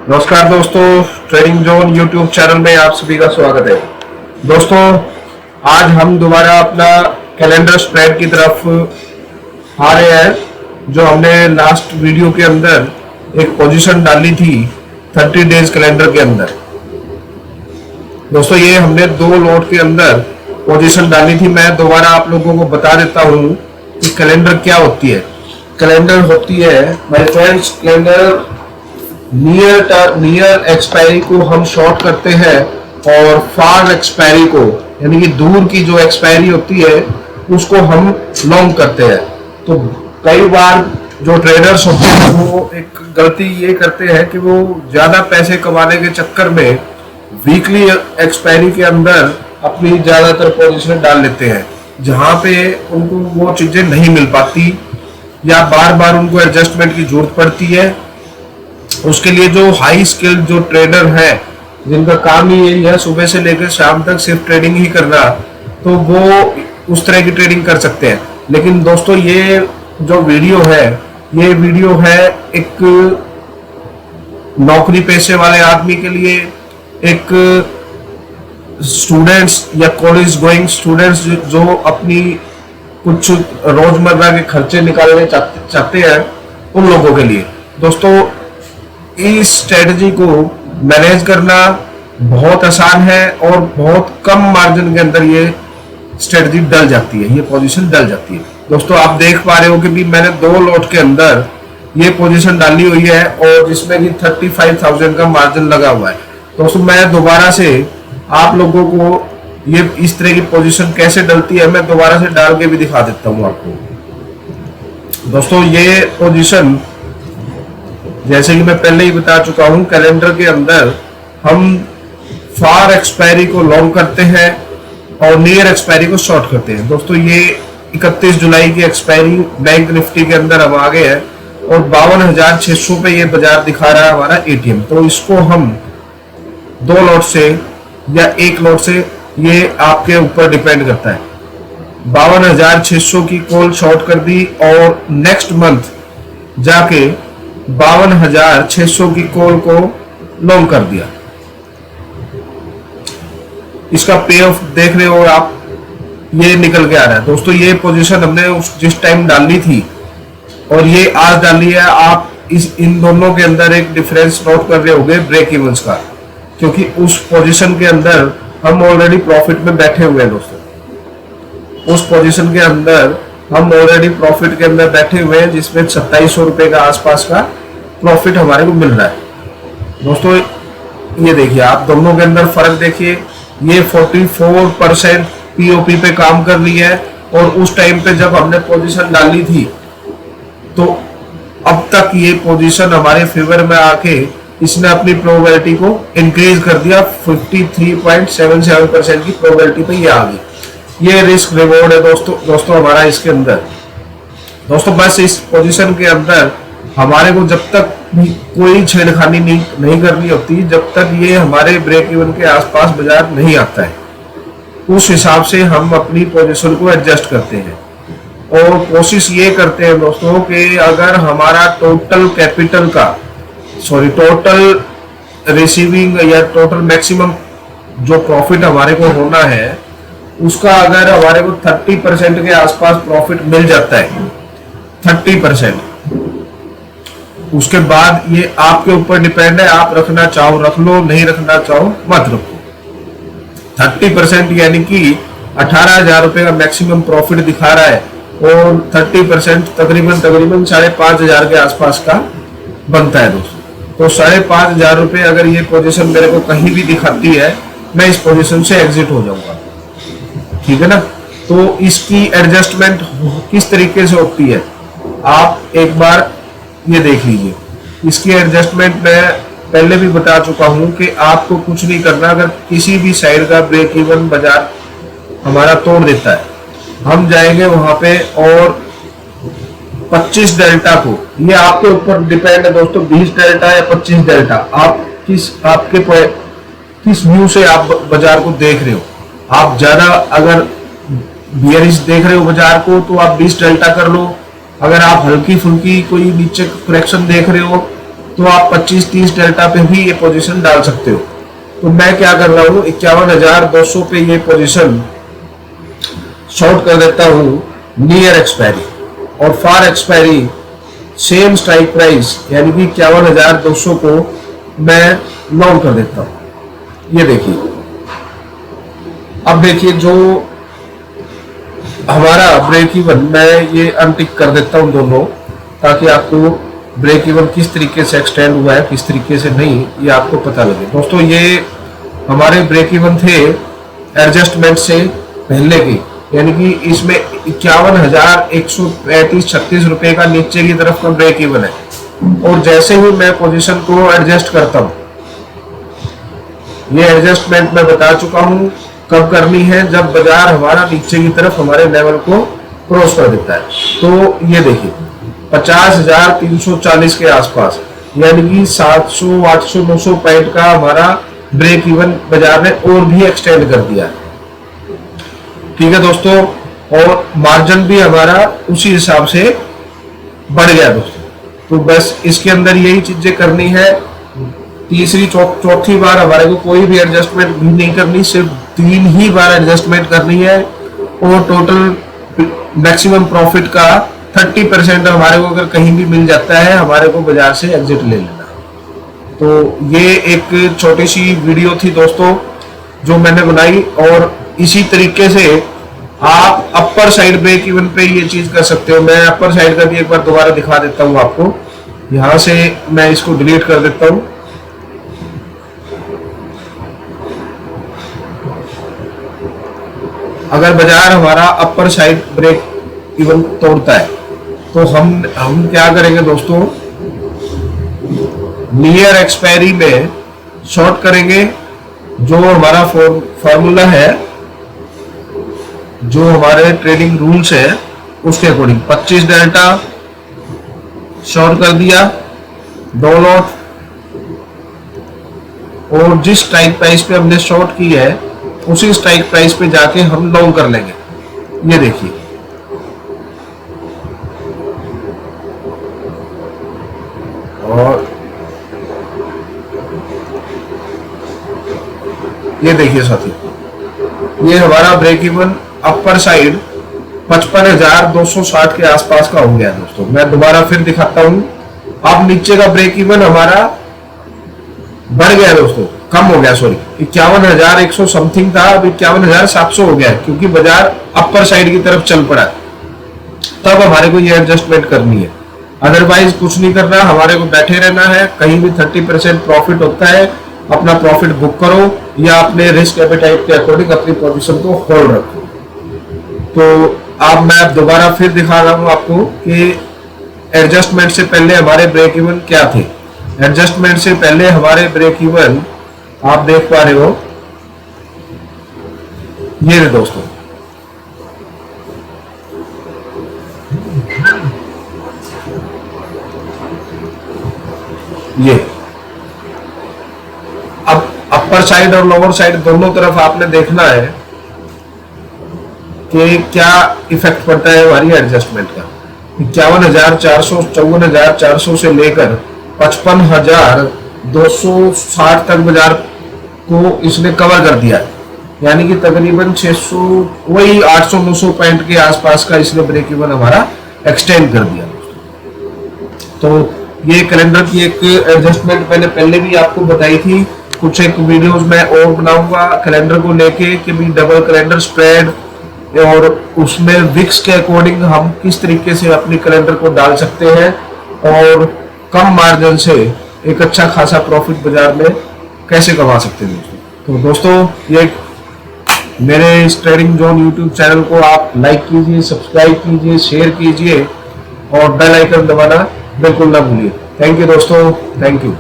नमस्कार दोस्तों, trading zone YouTube channel में आप सभी का स्वागत है। दोस्तों, आज हम दोबारा अपना कैलेंडर स्प्रेड की तरफ आ रहे हैं। जो हमने लास्ट वीडियो के अंदर एक पोजीशन डाली थी 30 डेज कैलेंडर के अंदर। दोस्तों, ये हमने 2 लॉट के अंदर पोजीशन डाली थी। मैं दोबारा आप लोगों को बता देता हूँ कि कैलेंडर क्या होती है। कैलेंडर होती है my friends, calendar near expiry को हम शॉर्ट करते हैं और फार एक्सपायरी को, यानी कि दूर की जो एक्सपायरी होती है उसको हम लॉन्ग करते हैं। तो कई बार जो ट्रेडर्स होते हैं वो एक गलती ये करते हैं कि वो ज्यादा पैसे कमाने के चक्कर में वीकली एक्सपायरी के अंदर अपनी ज्यादातर पोजीशन डाल लेते हैं, जहां पे उनको वो चीजें नहीं मिल पाती या बार बार उनको एडजस्टमेंट की जरूरत पड़ती है। उसके लिए जो हाई स्किल्ड जो ट्रेडर है, जिनका काम ही यही है सुबह से लेकर शाम तक सिर्फ ट्रेडिंग ही करना, तो वो उस तरह की ट्रेडिंग कर सकते हैं। लेकिन दोस्तों, ये जो वीडियो है, ये वीडियो है एक नौकरी पेशे वाले आदमी के लिए, एक स्टूडेंट्स या कॉलेज गोइंग स्टूडेंट्स जो अपनी कुछ रोजमर्रा के खर्चे निकालने चाहते हैं, उन लोगों के लिए। दोस्तों, इस स्ट्रेटजी को मैनेज करना बहुत आसान है और बहुत कम मार्जिन के अंदर ये स्ट्रेटजी डल जाती है, ये पोजीशन डल जाती है। दोस्तों, आप देख पा रहे हो कि भी मैंने 2 लॉट के अंदर ये पोजीशन डाली हुई है और जिसमें कि 35,000 का मार्जिन लगा हुआ है। दोस्तों, मैं दोबारा से आप लोगों को ये इस तरह की पोजीशन कैसे डलती है मैं दोबारा से डाल के भी दिखा देता हूँ आपको। दोस्तों, ये पोजीशन जैसे कि मैं पहले ही बता चुका हूं, कैलेंडर के अंदर हम फार एक्सपायरी को लॉन्ग करते हैं और नियर एक्सपायरी को शॉर्ट करते हैं। दोस्तों, ये 31 जुलाई की एक्सपायरी बैंक निफ्टी के अंदर हम आ गए हैं और 52,600 पे ये बाजार दिखा रहा है हमारा एटीएम। तो इसको हम 2 लॉट से या 1 लॉट से, ये आपके ऊपर डिपेंड करता है। 52,600 की कॉल शॉर्ट कर दी और नेक्स्ट मंथ जाके 52,600 की कॉल को लॉन्ग कर दिया। इसका पे ऑफ देख रहे हो आप, ये निकल के आ रहा है। दोस्तों, ये पोजीशन हमने जिस टाइम डाली थी और ये आज डाली है, आप इन दोनों के अंदर एक डिफरेंस नोट कर रहे होंगे ब्रेक इवन्स का, क्योंकि उस पोजीशन के अंदर हम ऑलरेडी प्रॉफिट में बैठे हुए हैं। दोस्तों, उस पोजीशन के अंदर हम ऑलरेडी प्रॉफिट के अंदर बैठे हुए हैं, जिसमें 2700 रुपए का आसपास का प्रॉफिट हमारे को मिल रहा है। दोस्तों, ये देखिए, आप दोनों के अंदर फर्क देखिए। ये 44% पीओपी पे काम कर रही है और उस टाइम पे जब हमने पोजीशन डाली थी तो अब तक ये पोजीशन हमारे फेवर में आके इसने अपनी प्रोबेबिलिटी को इंक्रीज कर दिया। 53.77% की प्रोबेबिलिटी पे ये आ गई। ये रिस्क रिवॉर्ड है दोस्तों हमारा इसके अंदर। दोस्तों, बस इस पोजीशन के अंदर हमारे को जब तक कोई छेड़खानी नहीं करनी होती, जब तक ये हमारे ब्रेक इवन के आसपास बाजार नहीं आता है, उस हिसाब से हम अपनी पोजीशन को एडजस्ट करते हैं और कोशिश ये करते हैं दोस्तों कि अगर हमारा टोटल कैपिटल का टोटल रिसीविंग या टोटल मैक्सिमम जो प्रॉफिट हमारे को होना है, उसका अगर हमारे को 30% के आसपास प्रॉफिट मिल जाता है, 30%, उसके बाद ये आपके ऊपर डिपेंड है। आप रखना चाहो रख लो, नहीं रखना चाहो मत रखो। 30% यानी कि 18,000 रुपए का मैक्सिमम प्रॉफिट दिखा रहा है और 30% तकरीबन 5,500 के आसपास का बनता है। दोस्तों, तो 5,500 रुपए अगर ये पोजीशन मेरे को कहीं भी दिखाती है, मैं इस पोजीशन से एग्जिट हो जाऊंगा। ठीक है ना। तो इसकी एडजस्टमेंट किस तरीके से होती है, आप एक बार ये देख लीजिए। इसकी एडजस्टमेंट मैं पहले भी बता चुका हूं कि आपको कुछ नहीं करना। अगर किसी भी साइड का ब्रेक इवन बाजार हमारा तोड़ देता है, हम जाएंगे वहां पे और 25 डेल्टा को, ये आपके ऊपर डिपेंड है दोस्तों, 20 डेल्टा या 25 डेल्टा, आप किस व्यू से आप बाजार को देख रहे हो। आप ज्यादा अगर बियरिश देख रहे हो बाजार को तो आप 20 डेल्टा कर लो। अगर आप हल्की फुल्की कोई नीचे करेक्शन देख रहे हो तो आप 25-30 डेल्टा पे भी ये पोजीशन डाल सकते हो। तो मैं क्या कर रहा हूँ, 51,200 पे ये पोजीशन शॉर्ट कर देता हूँ नियर एक्सपायरी, और फार एक्सपायरी सेम स्ट्राइक प्राइस यानी कि 51,200 को मैं लॉन्ग कर देता हूँ। ये देखिए, अब देखिए जो हमारा ब्रेक इवन, मैं ये अनटिक कर देता हूँ दोनों, ताकि आपको ब्रेक इवन किस तरीके से एक्सटेंड हुआ है किस तरीके से नहीं, ये आपको पता लगे। दोस्तों ये हमारे ब्रेक इवन थे एडजस्टमेंट से पहले की, यानी कि इसमें 51,135-36 रुपए का नीचे की तरफ का ब्रेक इवन है। और जैसे ही मैं पोजीशन को एडजस्ट करता हूँ, ये एडजस्टमेंट मैं बता चुका हूँ कब करनी है, जब बाजार हमारा नीचे की तरफ हमारे लेवल को क्रॉस कर देता है। तो ये देखिए 50,340 के आसपास, यानी कि 700, 800, 900 पॉइंट का हमारा ब्रेक इवन बाजार ने और भी एक्सटेंड कर दिया। ठीक है दोस्तों, और मार्जिन भी हमारा उसी हिसाब से बढ़ गया दोस्तों। तो बस इसके अंदर यही चीजें करनी है। तीसरी चौथी बार हमारे को कोई भी एडजस्टमेंट भी नहीं करनी, सिर्फ 3 ही बार एडजस्टमेंट करनी है, और टोटल मैक्सिमम प्रॉफिट का 30% हमारे को अगर कहीं भी मिल जाता है, हमारे को बाजार से एग्जिट ले लेना। तो ये एक छोटी सी वीडियो थी दोस्तों जो मैंने बनाई, और इसी तरीके से आप अपर साइड ब्रेक इवन पे ये चीज कर सकते हो। मैं अपर साइड का भी एक बार दोबारा दिखा देता हूँ आपको, यहां से मैं इसको डिलीट कर देता हूँ। अगर बाजार हमारा अपर साइड ब्रेक इवन तोड़ता है तो हम क्या करेंगे दोस्तों, नियर एक्सपायरी में शॉर्ट करेंगे। जो हमारा फॉर्मूला है, जो हमारे ट्रेडिंग रूल्स है उसके अकॉर्डिंग 25 डेल्टा शॉर्ट कर दिया, 2 लॉट, और जिस स्ट्राइक प्राइस पे हमने शॉर्ट की है उसी स्ट्राइक प्राइस पे जाके हम लॉन्ग कर लेंगे। ये देखिए, और ये देखिए साथी, ये हमारा ब्रेक इवन अपर साइड 55,260 के आसपास का हो गया दोस्तों। मैं दोबारा फिर दिखाता हूं। अब नीचे का ब्रेक इवन हमारा बढ़ गया दोस्तों, कम हो गया, सॉरी 51,100 समथिंग था, अब 51,700 हो गया, क्योंकि बाजार अपर साइड की तरफ चल पड़ा। तब हमारे को ये एडजस्टमेंट करनी है, अदरवाइज कुछ नहीं करना, हमारे को बैठे रहना है। कहीं भी 30% प्रॉफिट होता है, अपना प्रॉफिट बुक करो या अपने रिस्क एपेटाइट के अकॉर्डिंग अपनी पोजीशन को होल्ड रखो। तो अब मैं दोबारा फिर दिखा रहा हूं आपको कि एडजस्टमेंट से पहले हमारे ब्रेक इवन क्या थे। एडजस्टमेंट से पहले हमारे ब्रेक इवन आप देख पा रहे हो, ये दोस्तों, ये अब अपर साइड और लोअर साइड दोनों तरफ आपने देखना है कि क्या इफेक्ट पड़ता है हमारी एडजस्टमेंट का। 51,400, 54,400 से लेकर 55,260 तक बाजार को इसने कवर कर दिया है, यानी कि तकरीबन 600, वही 800-900 पॉइंट के आसपास का इसने ब्रेक इवन हमारा एक्सटेंड कर दिया। तो ये कैलेंडर की एक एडजस्टमेंट मैंने पहले भी आपको बताई थी, कुछ एक वीडियोस मैं और बनाऊंगा कैलेंडर को लेके कि भी डबल कैलेंडर स्प्रेड, और उसमें विक्स के अकॉर्डिंग हम किस तरीके से अपनी कैलेंडर को डाल सकते हैं और कम मार्जिन से एक अच्छा खासा प्रॉफिट बाजार में कैसे कमा सकते हैं दोस्तों। तो दोस्तों ये मेरे इस ट्रेडिंग जोन यूट्यूब चैनल को आप लाइक कीजिए, सब्सक्राइब कीजिए, शेयर कीजिए और बेल आइकन दबाना बिल्कुल ना भूलिए। थैंक यू दोस्तों, थैंक यू।